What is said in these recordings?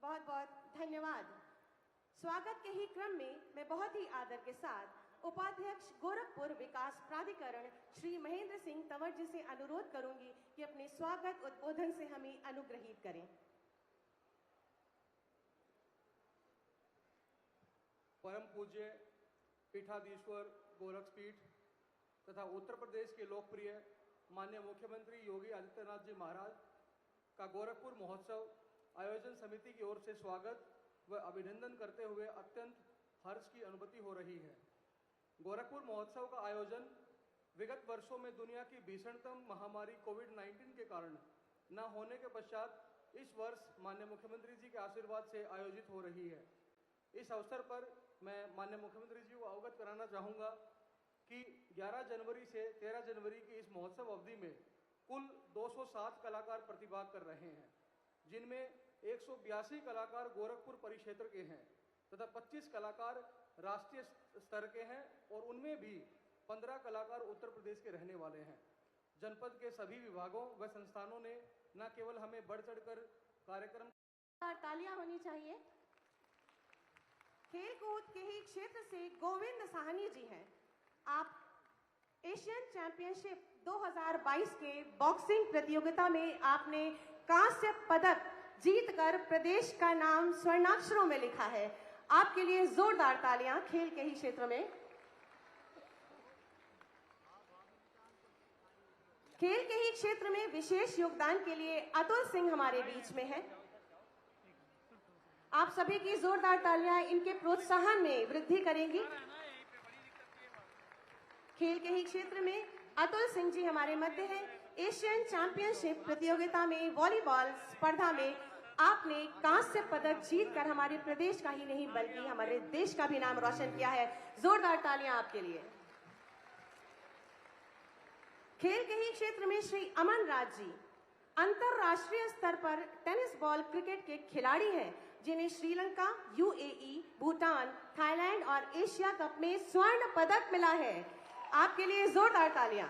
बहुत बहुत धन्यवाद। स्वागत के ही क्रम में मैं बहुत ही आदर के साथ उपाध्यक्ष गोरखपुर विकास प्राधिकरण श्री महेंद्र सिंह तंवर जी से अनुरोध करूंगी कि अपने स्वागत उद्बोधन से हमें अनुग्रहित करें। परम पूज्य पीठाधीश्वर गोरखपीठ तथा उत्तर प्रदेश के लोकप्रिय माननीय मुख्यमंत्री योगी आदित्यनाथ जी महाराज का गोरखपुर महोत्सव आयोजन समिति की ओर से स्वागत व अभिनंदन करते हुए अत्यंत हर्ष की अनुभूति हो रही है। गोरखपुर महोत्सव का आयोजन विगत वर्षों में दुनिया की भीषणतम महामारी कोविड-19 के कारण न होने के पश्चात इस वर्ष माननीय मुख्यमंत्री जी के आशीर्वाद से आयोजित हो रही है। इस अवसर पर मैं माननीय मुख्यमंत्री जी को अवगत कराना चाहूँगा कि 11 जनवरी से 13 जनवरी की इस महोत्सव अवधि में कुल 207 कलाकार प्रतिभाग कर रहे हैं, जिनमें 182 कलाकार गोरखपुर परिक्षेत्र के हैं तथा 25 कलाकार राष्ट्रीय स्तर के हैं और उनमें भी 15 कलाकार उत्तर प्रदेश के रहने वाले हैं। जनपद के सभी विभागों व संस्थानों ने न केवल हमें बढ़ चढ़कर कार्यक्रम तालियां होनी चाहिए। खेलकूद के ही क्षेत्र से गोविंद साहनी जी हैं। आप एशियन चैंपियनशिप 2022 के बॉक्सिंग प्रतियोगिता में आपने कांस्य पदक जीतकर प्रदेश का नाम स्वर्णाक्षरों में लिखा है। आपके लिए जोरदार तालियां खेल के ही क्षेत्र में। खेल के ही क्षेत्र में विशेष योगदान के लिए अतुल सिंह हमारे बीच में हैं। आप सभी की जोरदार तालियां इनके प्रोत्साहन में वृद्धि करेंगी। खेल के ही क्षेत्र में अतुल सिंह जी हमारे मध्य हैं। एशियन चैंपियनशिप प्रतियोगिता में वॉलीबॉल स्पर्धा में आपने कांस्य पदक जीतकर हमारे प्रदेश का ही नहीं बल्कि हमारे देश का भी नाम रोशन किया है। जोरदार तालियां आपके लिए। खेल के ही क्षेत्र में श्री अमन राज जी अंतरराष्ट्रीय स्तर पर टेनिस बॉल क्रिकेट के खिलाड़ी हैं, जिन्हें श्रीलंका, यूएई, भूटान, थाईलैंड और एशिया कप में स्वर्ण पदक मिला है। आपके लिए जोरदार तालियां।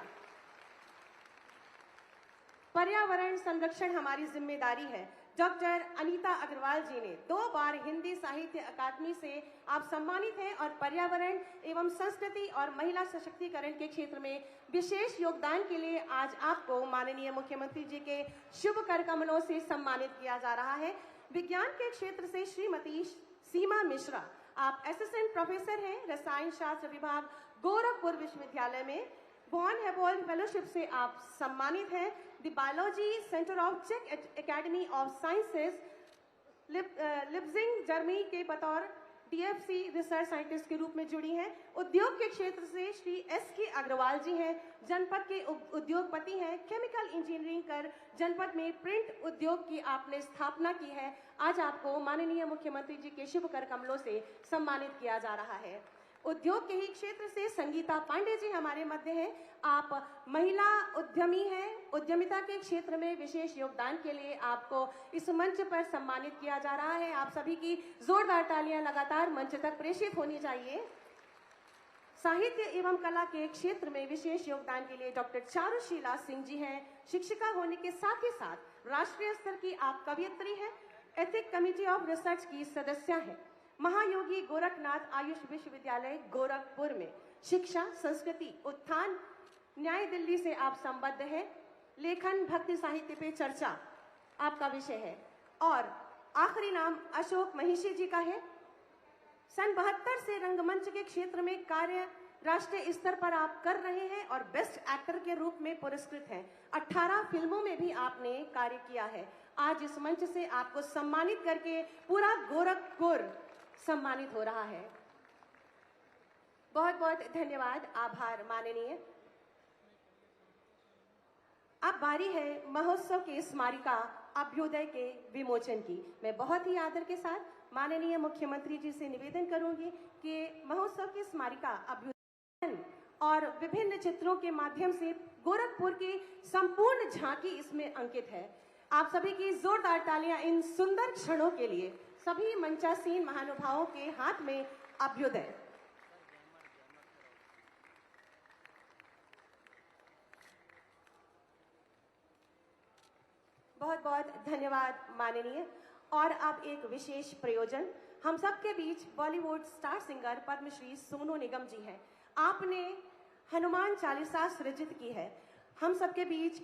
पर्यावरण संरक्षण हमारी जिम्मेदारी है। डॉक्टर अनीता अग्रवाल जी ने 2 बार हिंदी साहित्य अकादमी से आप सम्मानित हैं और पर्यावरण एवं संस्कृति और महिला सशक्तिकरण के क्षेत्र में विशेष योगदान के लिए आज आपको माननीय मुख्यमंत्री जी के शुभ कर कमलों से सम्मानित किया जा रहा है। विज्ञान के क्षेत्र से श्रीमती सीमा मिश्रा, आप असिस्टेंट प्रोफेसर हैं रसायन शास्त्र विभाग गोरखपुर विश्वविद्यालय में। बॉर्न हेबोल्ड फेलोशिप से आप सम्मानित हैं। द बायोलॉजी सेंटर ऑफ चेक academy of sciences Leipzig Germany के बतौर डीएफसी रिसर्च साइंटिस्ट के रूप में जुड़ी हैं। उद्योग के क्षेत्र से श्री एस.के. अग्रवाल जी हैं, जनपद के उद्योगपति हैं। केमिकल इंजीनियरिंग कर जनपद में प्रिंट उद्योग की आपने स्थापना की है। आज आपको माननीय मुख्यमंत्री जी के शुभ कर कमलों से सम्मानित किया जा रहा है। उद्योग के ही क्षेत्र से संगीता पांडे जी हमारे मध्य हैं। आप महिला उद्यमी हैं। उद्यमिता के क्षेत्र में विशेष योगदान के लिए आपको इस मंच पर सम्मानित किया जा रहा है। आप सभी की जोरदार तालियां लगातार मंच तक प्रेषित होनी चाहिए। साहित्य एवं कला के क्षेत्र में विशेष योगदान के लिए डॉक्टर चारुशीला सिंह जी हैं। शिक्षिका होने के साथ ही साथ राष्ट्रीय स्तर की आप कवयित्री हैं। एथिक कमेटी ऑफ रिसर्च की सदस्य हैं। महायोगी गोरखनाथ आयुष विश्वविद्यालय गोरखपुर में शिक्षा, संस्कृति, उत्थान, न्याय दिल्ली से आप संबद्ध हैं। लेखन, भक्ति साहित्य पे चर्चा आपका विषय है। और आखिरी नाम अशोक महिषी जी का है। सन 72 से रंगमंच के क्षेत्र में कार्य राष्ट्रीय स्तर पर आप कर रहे हैं और बेस्ट एक्टर के रूप में पुरस्कृत हैं। 18 फिल्मों में भी आपने कार्य किया है। आज इस मंच से आपको सम्मानित करके पूरा गोरखपुर सम्मानित हो रहा है। बहुत बहुत धन्यवाद, आभार माननीय। अब बारी है महोत्सव के स्मारिका अभ्युदय के विमोचन की। मैं बहुत ही आदर के साथ माननीय मुख्यमंत्री जी से निवेदन करूंगी कि महोत्सव की स्मारिका अभ्युदय और विभिन्न चित्रों के माध्यम से गोरखपुर की संपूर्ण झांकी इसमें अंकित है। आप सभी की जोरदार तालियां इन सुंदर क्षणों के लिए। सभी मंचासीन महानुभावों के हाथ में अभ्युदय। बहुत बहुत धन्यवाद माननीय। और अब एक विशेष प्रयोजन। हम सबके बीच बॉलीवुड स्टार सिंगर पद्मश्री सोनू निगम जी हैं। आपने हनुमान चालीसा सृजित की है। हम सबके बीच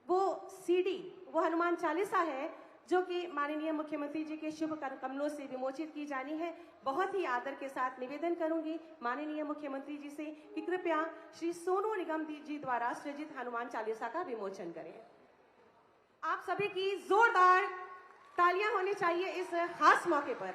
वो सीडी, वो हनुमान चालीसा है जो कि माननीय मुख्यमंत्री जी के शुभ कमलों से विमोचित की जानी है। बहुत ही आदर के साथ निवेदन करूंगी माननीय मुख्यमंत्री जी से कि कृपया श्री सोनू निगम जी द्वारा सृजित हनुमान चालीसा का विमोचन करें। आप सभी की जोरदार तालियां होनी चाहिए इस खास मौके पर।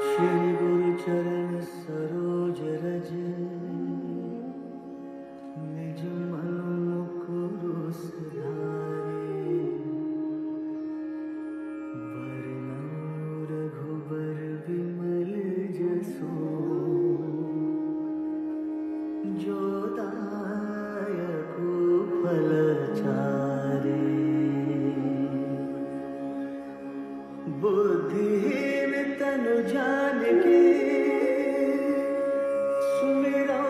श्री गुरु चरण सरोज रज निज मन मुकुर सुधारे वरनौ रघुबर विमल जसो जो दायक फल चारे बुद्धिहीन तनु जानिके सुमिरो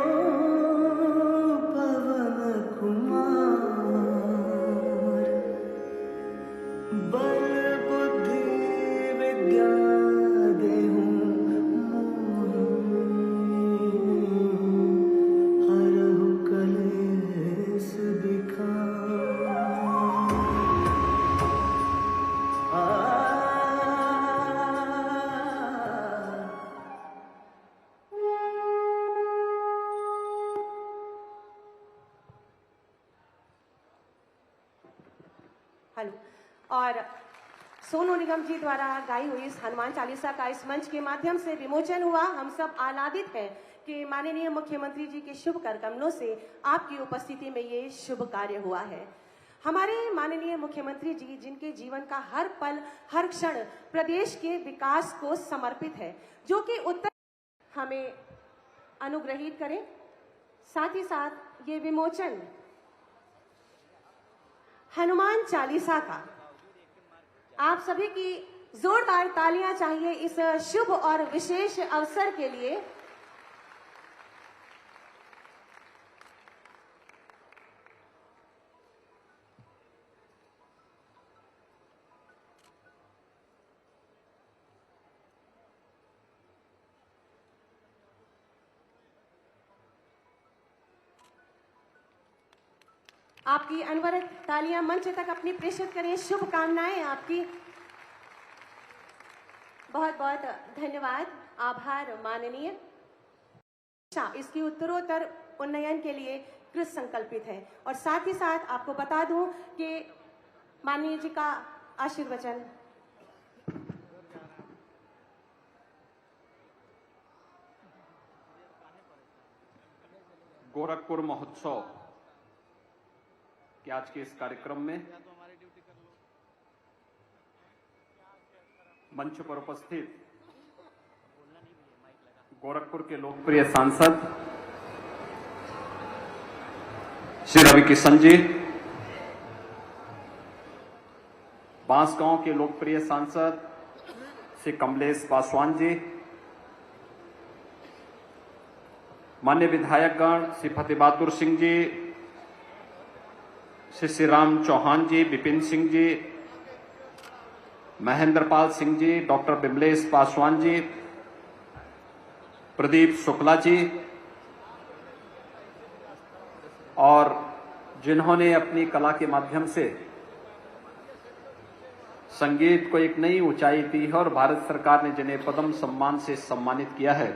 पवन कुमार बल बुद्धि विद्या देहु हरहु कलेस विकार। हेलो। और सोनू निगम जी द्वारा गाई हुई इस हनुमान चालीसा का इस मंच के माध्यम से विमोचन हुआ। हम सब आह्लादित हैं कि माननीय मुख्यमंत्री जी के शुभ कर कमलों से आपकी उपस्थिति में ये शुभ कार्य हुआ है। हमारे माननीय मुख्यमंत्री जी जिनके जीवन का हर पल हर क्षण प्रदेश के विकास को समर्पित है, जो कि उत्तर हमें अनुग्रहित करें। साथ ही साथ ये विमोचन हनुमान चालीसा का आप सभी की जोरदार तालियां चाहिए इस शुभ और विशेष अवसर के लिए। आपकी अनवरत तालियां मंच तक अपनी प्रेषित करें। शुभकामनाएं आपकी। बहुत बहुत धन्यवाद, आभार माननीय। इसकी उत्तरोत्तर उन्नयन के लिए कृत संकल्पित है। और साथ ही साथ आपको बता दूं कि माननीय जी का आशीर्वचन। गोरखपुर महोत्सव कि आज के इस कार्यक्रम में मंच पर उपस्थित गोरखपुर के लोकप्रिय सांसद श्री रवि किशन जी, बांसगांव के लोकप्रिय सांसद श्री कमलेश पासवान जी, मान्य विधायकगण श्री फतेह बहादुर सिंह जी, श्री श्री राम चौहान जी, विपिन सिंह जी, महेंद्रपाल सिंह जी, डॉक्टर बिमलेश पासवान जी, प्रदीप शुक्ला जी, और जिन्होंने अपनी कला के माध्यम से संगीत को एक नई ऊंचाई दी है और भारत सरकार ने जिन्हें पद्म सम्मान से सम्मानित किया है,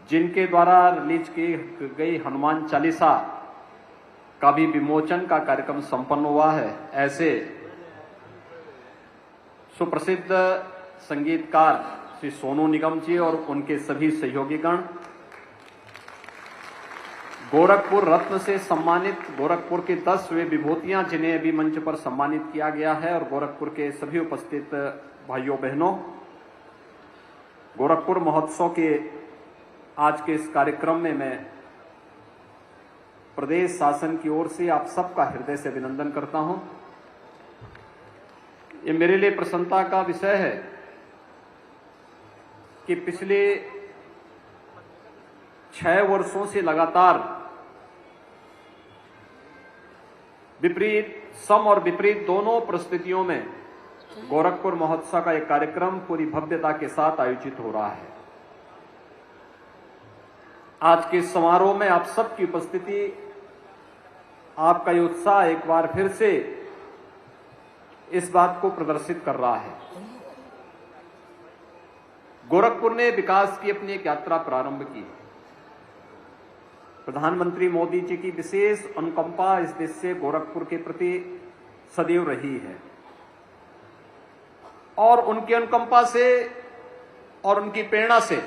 जिनके द्वारा रिलीज की गई हनुमान चालीसा का भी विमोचन का कार्यक्रम संपन्न हुआ है, ऐसे सुप्रसिद्ध संगीतकार श्री सोनू निगम जी और उनके सभी सहयोगीगण, गोरखपुर रत्न से सम्मानित गोरखपुर की 10 वे विभूतियां जिन्हें अभी मंच पर सम्मानित किया गया है, और गोरखपुर के सभी उपस्थित भाइयों बहनों, गोरखपुर महोत्सव के आज के इस कार्यक्रम में मैं प्रदेश शासन की ओर से आप सबका हृदय से अभिनंदन करता हूं। ये मेरे लिए प्रसन्नता का विषय है कि पिछले 6 वर्षों से लगातार विपरीत, सम और विपरीत दोनों परिस्थितियों में गोरखपुर महोत्सव का एक कार्यक्रम पूरी भव्यता के साथ आयोजित हो रहा है। आज के समारोह में आप सबकी उपस्थिति, आपका ये उत्साह एक बार फिर से इस बात को प्रदर्शित कर रहा है। गोरखपुर ने विकास की अपनी एक यात्रा प्रारंभ की। प्रधानमंत्री मोदी जी की विशेष अनुकंपा इस देश से गोरखपुर के प्रति सदैव रही है और उनकी अनुकंपा से और उनकी प्रेरणा से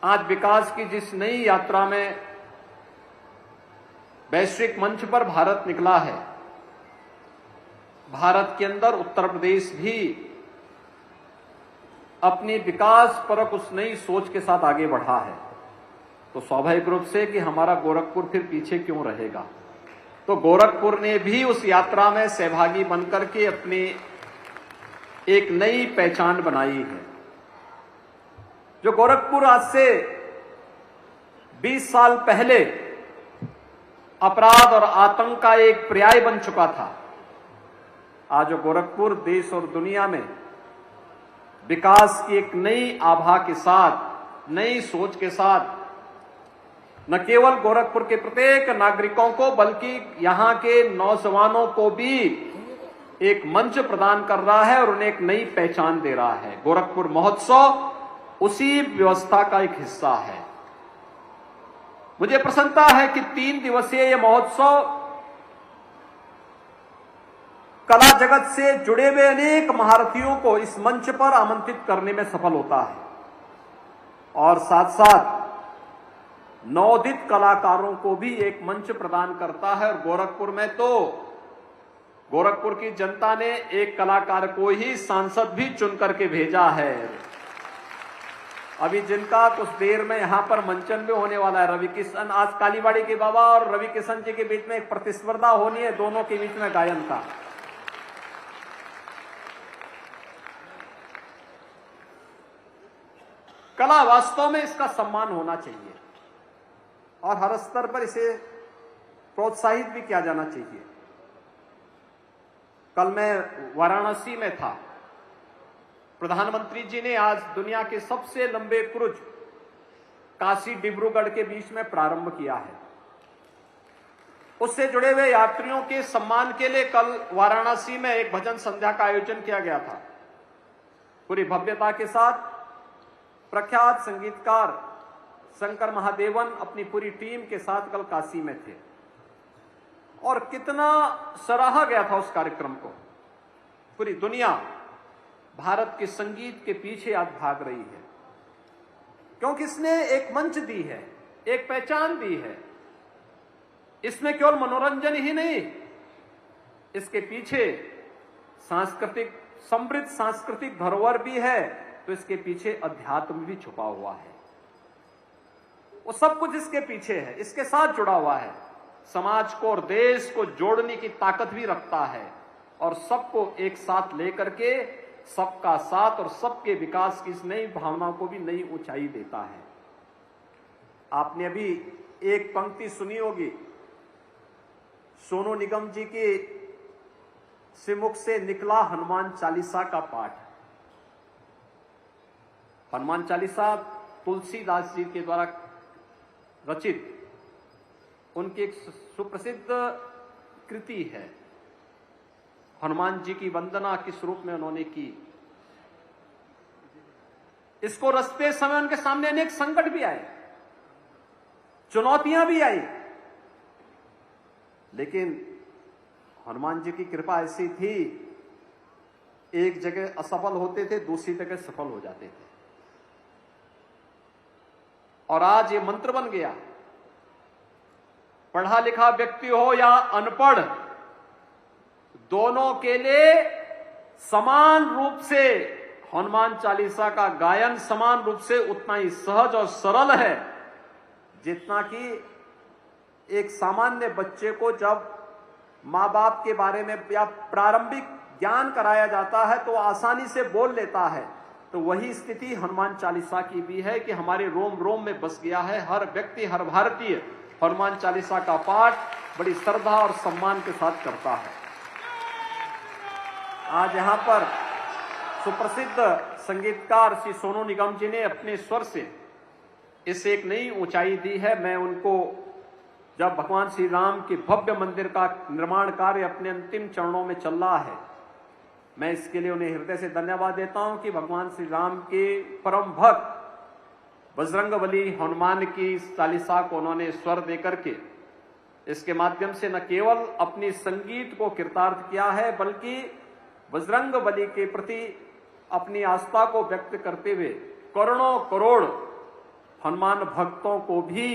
आज विकास की जिस नई यात्रा में वैश्विक मंच पर भारत निकला है, भारत के अंदर उत्तर प्रदेश भी अपनी विकास परक उस नई सोच के साथ आगे बढ़ा है। तो स्वाभाविक रूप से कि हमारा गोरखपुर फिर पीछे क्यों रहेगा। तो गोरखपुर ने भी उस यात्रा में सहभागी बनकर के अपनी एक नई पहचान बनाई है। जो गोरखपुर आज से 20 साल पहले अपराध और आतंक का एक पर्याय बन चुका था, आज गोरखपुर देश और दुनिया में विकास की एक नई आभा के साथ, नई सोच के साथ न केवल गोरखपुर के प्रत्येक नागरिकों को बल्कि यहां के नौजवानों को भी एक मंच प्रदान कर रहा है और उन्हें एक नई पहचान दे रहा है। गोरखपुर महोत्सव उसी व्यवस्था का एक हिस्सा है। मुझे प्रसन्नता है कि 3 दिवसीय यह महोत्सव कला जगत से जुड़े हुए अनेक महारथियों को इस मंच पर आमंत्रित करने में सफल होता है और साथ साथ नवोदित कलाकारों को भी एक मंच प्रदान करता है। और गोरखपुर में तो गोरखपुर की जनता ने एक कलाकार को ही सांसद भी चुन करके भेजा है। अभी जिनका कुछ देर में यहां पर मंचन भी होने वाला है, रवि किशन, आज कालीबाड़ी के बाबा और रवि किशन जी के बीच में एक प्रतिस्पर्धा होनी है, दोनों के बीच में गायन का। कला वास्तव में इसका सम्मान होना चाहिए और हर स्तर पर इसे प्रोत्साहित भी किया जाना चाहिए। कल मैं वाराणसी में था। प्रधानमंत्री जी ने आज दुनिया के सबसे लंबे क्रूज काशी डिब्रूगढ़ के बीच में प्रारंभ किया है। उससे जुड़े हुए यात्रियों के सम्मान के लिए कल वाराणसी में एक भजन संध्या का आयोजन किया गया था। पूरी भव्यता के साथ प्रख्यात संगीतकार शंकर महादेवन अपनी पूरी टीम के साथ कल काशी में थे और कितना सराहा गया था उस कार्यक्रम को। पूरी दुनिया भारत के संगीत के पीछे आज भाग रही है क्योंकि इसने एक मंच दी है, एक पहचान दी है। इसमें केवल मनोरंजन ही नहीं, इसके पीछे सांस्कृतिक, समृद्ध सांस्कृतिक धरोहर भी है, तो इसके पीछे अध्यात्म भी छुपा हुआ है। वो सब कुछ इसके पीछे है, इसके साथ जुड़ा हुआ है। समाज को और देश को जोड़ने की ताकत भी रखता है और सबको एक साथ लेकर के सबका साथ और सबके विकास की इस नई भावना को भी नई ऊंचाई देता है। आपने अभी एक पंक्ति सुनी होगी, सोनू निगम जी के श्रीमुख से निकला हनुमान चालीसा का पाठ। हनुमान चालीसा तुलसीदास जी के द्वारा रचित उनकी एक सुप्रसिद्ध कृति है। हनुमान जी की वंदना किस रूप में उन्होंने की, इसको रचते समय उनके सामने अनेक संकट भी आए, चुनौतियां भी आई, लेकिन हनुमान जी की कृपा ऐसी थी, एक जगह असफल होते थे, दूसरी जगह सफल हो जाते थे। और आज ये मंत्र बन गया, पढ़ा लिखा व्यक्ति हो या अनपढ़, दोनों के लिए समान रूप से हनुमान चालीसा का गायन समान रूप से उतना ही सहज और सरल है जितना कि एक सामान्य बच्चे को जब माँ बाप के बारे में या प्रारंभिक ज्ञान कराया जाता है तो आसानी से बोल लेता है। तो वही स्थिति हनुमान चालीसा की भी है कि हमारे रोम रोम में बस गया है। हर व्यक्ति, हर भारतीय हनुमान चालीसा का पाठ बड़ी श्रद्धा और सम्मान के साथ करता है। आज यहाँ पर सुप्रसिद्ध संगीतकार श्री सोनू निगम जी ने अपने स्वर से इसे एक नई ऊंचाई दी है। मैं उनको, जब भगवान श्री राम के भव्य मंदिर का निर्माण कार्य अपने अंतिम चरणों में चल रहा है, मैं इसके लिए उन्हें हृदय से धन्यवाद देता हूं कि भगवान श्री राम के परम भक्त बजरंगबली हनुमान की चालीसा को उन्होंने स्वर देकर के इसके माध्यम से न केवल अपनी संगीत को कृतार्थ किया है बल्कि बजरंगबली के प्रति अपनी आस्था को व्यक्त करते हुए करोड़ों करोड़ हनुमान भक्तों को भी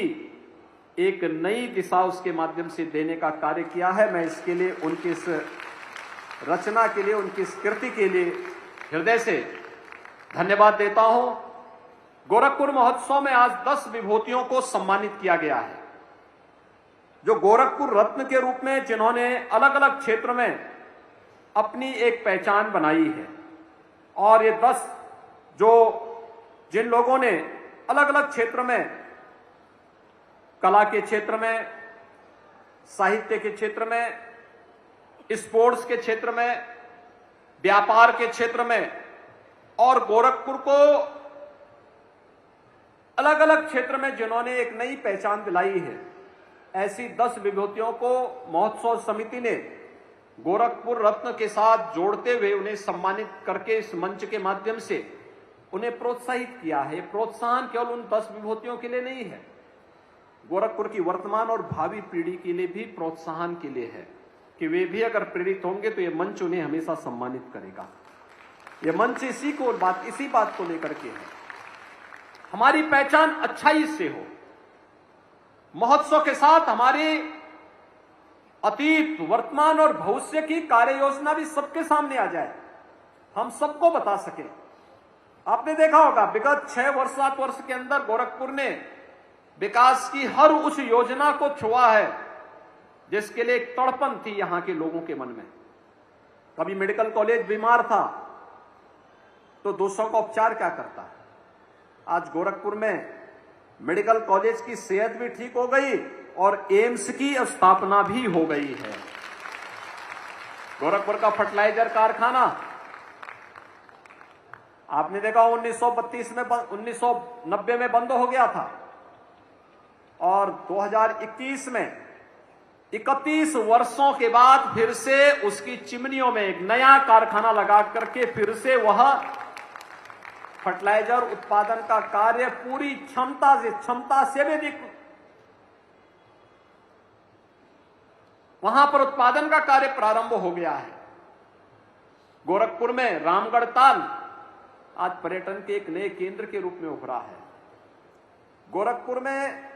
एक नई दिशा उसके माध्यम से देने का कार्य किया है। मैं इसके लिए उनकी इस रचना के लिए, उनकी इस कृति के लिए हृदय से धन्यवाद देता हूं। गोरखपुर महोत्सव में आज 10 विभूतियों को सम्मानित किया गया है, जो गोरखपुर रत्न के रूप में जिन्होंने अलग अलग क्षेत्र में अपनी एक पहचान बनाई है। और ये 10 जिन लोगों ने अलग अलग क्षेत्र में, कला के क्षेत्र में, साहित्य के क्षेत्र में, स्पोर्ट्स के क्षेत्र में, व्यापार के क्षेत्र में और गोरखपुर को अलग अलग क्षेत्र में जिन्होंने एक नई पहचान दिलाई है, ऐसी 10 विभूतियों को महोत्सव समिति ने गोरखपुर रत्न के साथ जोड़ते हुए उन्हें सम्मानित करके इस मंच के माध्यम से उन्हें प्रोत्साहित किया है। प्रोत्साहन केवल उन 10 विभूतियों के लिए नहीं है, गोरखपुर की वर्तमान और भावी पीढ़ी के लिए भी प्रोत्साहन के लिए है कि वे भी अगर प्रेरित होंगे तो यह मंच उन्हें हमेशा सम्मानित करेगा। यह मंच इसी बात को लेकर के है, हमारी पहचान अच्छाई से हो। महोत्सव के साथ हमारे अतीत, वर्तमान और भविष्य की कार्य योजना भी सबके सामने आ जाए, हम सबको बता सके। आपने देखा होगा विगत 6 वर्ष 7 वर्ष के अंदर गोरखपुर ने विकास की हर उस योजना को छुआ है जिसके लिए एक तड़पन थी यहां के लोगों के मन में। कभी मेडिकल कॉलेज बीमार था तो 200 का उपचार क्या करता है, आज गोरखपुर में मेडिकल कॉलेज की सेहत भी ठीक हो गई और एम्स की स्थापना भी हो गई है। गोरखपुर का फर्टिलाइजर कारखाना आपने देखा 1990 में बंद हो गया था और 2021 में 31 वर्षों के बाद फिर से उसकी चिमनियों में एक नया कारखाना लगा करके फिर से वह फर्टिलाइजर उत्पादन का कार्य पूरी क्षमता से भी अधिक वहां पर उत्पादन का कार्य प्रारंभ हो गया है। गोरखपुर में रामगढ़ ताल आज पर्यटन के एक नए केंद्र के रूप में उभरा है। गोरखपुर में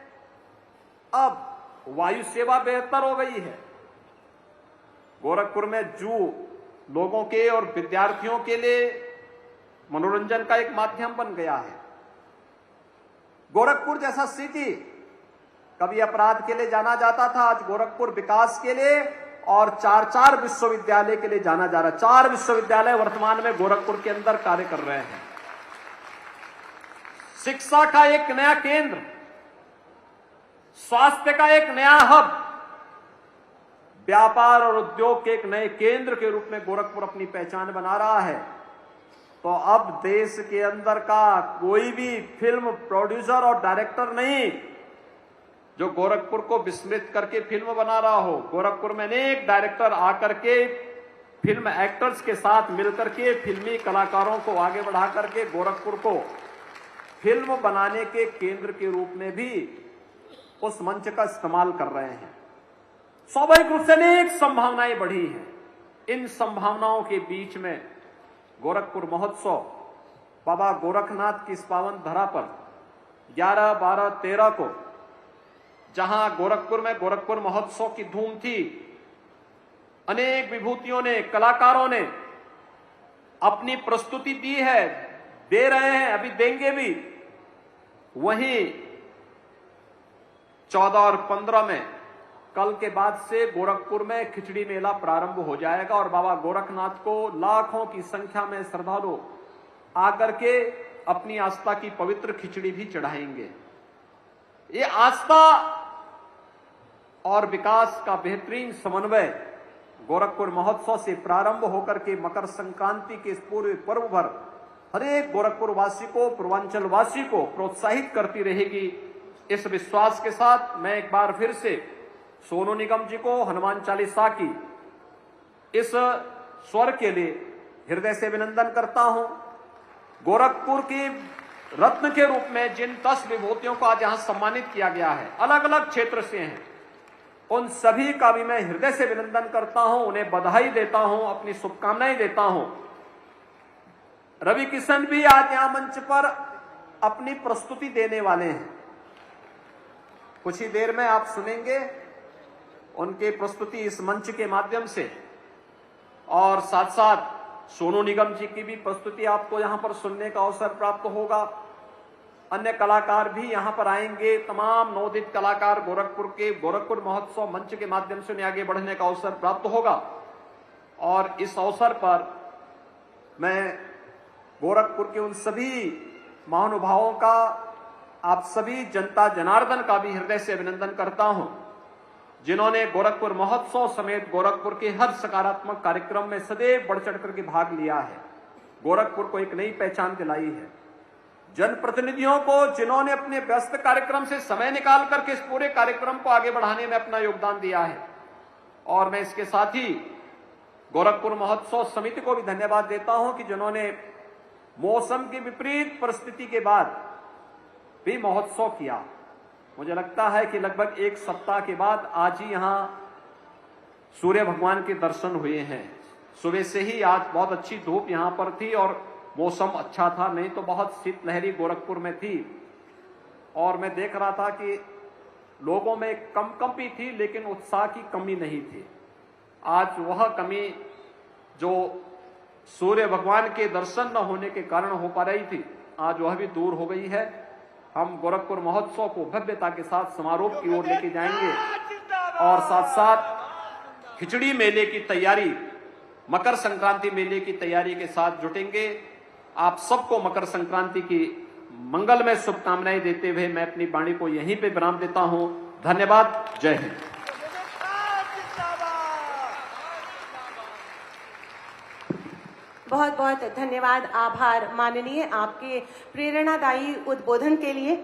अब वायु सेवा बेहतर हो गई है। गोरखपुर में जू लोगों के और विद्यार्थियों के लिए मनोरंजन का एक माध्यम बन गया है। गोरखपुर जैसा सिटी कभी अपराध के लिए जाना जाता था, आज गोरखपुर विकास के लिए और 4 विश्वविद्यालय के लिए जाना जा रहा है। 4 विश्वविद्यालय वर्तमान में गोरखपुर के अंदर कार्य कर रहे हैं। शिक्षा का एक नया केंद्र, स्वास्थ्य का एक नया हब, व्यापार और उद्योग के एक नए केंद्र के रूप में गोरखपुर अपनी पहचान बना रहा है। तो अब देश के अंदर का कोई भी फिल्म प्रोड्यूसर और डायरेक्टर नहीं जो गोरखपुर को विस्मृत करके फिल्म बना रहा हो। गोरखपुर में अनेक डायरेक्टर आकर के फिल्म एक्टर्स के साथ मिलकर के फिल्मी कलाकारों को आगे बढ़ा करके गोरखपुर को फिल्म बनाने के केंद्र के रूप में भी उस मंच का इस्तेमाल कर रहे हैं। स्वाभाविक रूप से अनेक संभावनाएं बढ़ी हैं। इन संभावनाओं के बीच में गोरखपुर महोत्सव बाबा गोरखनाथ की इस पावन धरा पर 11, 12, 13 को जहां गोरखपुर में गोरखपुर महोत्सव की धूम थी, अनेक विभूतियों ने, कलाकारों ने अपनी प्रस्तुति दी है, दे रहे हैं, अभी देंगे भी। वहीं 14 और 15 में कल के बाद से गोरखपुर में खिचड़ी मेला प्रारंभ हो जाएगा और बाबा गोरखनाथ को लाखों की संख्या में श्रद्धालु आकर के अपनी आस्था की पवित्र खिचड़ी भी चढ़ाएंगे। ये आस्था और विकास का बेहतरीन समन्वय गोरखपुर महोत्सव से प्रारंभ होकर के मकर संक्रांति के इस पूरे पर्व भर हर एक गोरखपुर वासी को, पूर्वांचल वासी को प्रोत्साहित करती रहेगी। इस विश्वास के साथ मैं एक बार फिर से सोनू निगम जी को हनुमान चालीसा की इस स्वर के लिए हृदय से अभिनंदन करता हूं। गोरखपुर की रत्न के रूप में जिन 10 विभूतियों को आज यहां सम्मानित किया गया है, अलग अलग क्षेत्र से हैं, उन सभी का भी मैं हृदय से अभिनंदन करता हूं, उन्हें बधाई देता हूं, अपनी शुभकामनाएं देता हूं। रवि किशन भी आज यहां मंच पर अपनी प्रस्तुति देने वाले हैं। कुछ ही देर में आप सुनेंगे उनकी प्रस्तुति इस मंच के माध्यम से, और साथ साथ सोनू निगम जी की भी प्रस्तुति आपको यहां पर सुनने का अवसर प्राप्त होगा। अन्य कलाकार भी यहां पर आएंगे। तमाम नवोदित कलाकार गोरखपुर के गोरखपुर महोत्सव मंच के माध्यम से उन्हें आगे बढ़ने का अवसर प्राप्त होगा। और इस अवसर पर मैं गोरखपुर के उन सभी महानुभावों का, आप सभी जनता जनार्दन का भी हृदय से अभिनंदन करता हूं, जिन्होंने गोरखपुर महोत्सव समेत गोरखपुर के हर सकारात्मक कार्यक्रम में सदैव बढ़ चढ़ करके भाग लिया है, गोरखपुर को एक नई पहचान दिलाई है। जनप्रतिनिधियों को, जिन्होंने अपने व्यस्त कार्यक्रम से समय निकाल करके इस पूरे कार्यक्रम को आगे बढ़ाने में अपना योगदान दिया है। और मैं इसके साथ ही गोरखपुर महोत्सव समिति को भी धन्यवाद देता हूं कि जिन्होंने मौसम की विपरीत परिस्थिति के बाद भी महोत्सव किया। मुझे लगता है कि लगभग 1 सप्ताह के बाद आज ही यहां सूर्य भगवान के दर्शन हुए हैं। सुबह से ही आज बहुत अच्छी धूप यहां पर थी और मौसम अच्छा था, नहीं तो बहुत शीतलहरी गोरखपुर में थी। और मैं देख रहा था कि लोगों में कंपी थी, लेकिन उत्साह की कमी नहीं थी। आज वह कमी जो सूर्य भगवान के दर्शन न होने के कारण हो पा रही थी, आज वह भी दूर हो गई है। हम गोरखपुर महोत्सव को भव्यता के साथ समारोह की ओर लेके जाएंगे और साथ साथ खिचड़ी मेले की तैयारी, मकर संक्रांति मेले की तैयारी के साथ जुटेंगे। आप सबको मकर संक्रांति की मंगलमय शुभकामनाएं देते हुए मैं अपनी वाणी को यहीं पे विराम देता हूं। धन्यवाद। जय हिंद। बहुत बहुत धन्यवाद, आभार माननीय, आपके प्रेरणादायी उद्बोधन के लिए।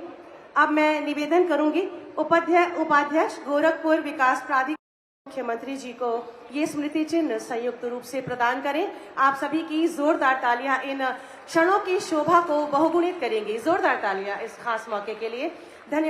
अब मैं निवेदन करूंगी उपाध्यक्ष गोरखपुर विकास प्राधिकरण मुख्यमंत्री जी को ये स्मृति चिन्ह संयुक्त रूप से प्रदान करें। आप सभी की जोरदार तालियां इन क्षणों की शोभा को बहुगुणित करेंगी। जोरदार तालियां इस खास मौके के लिए। धन्यवाद।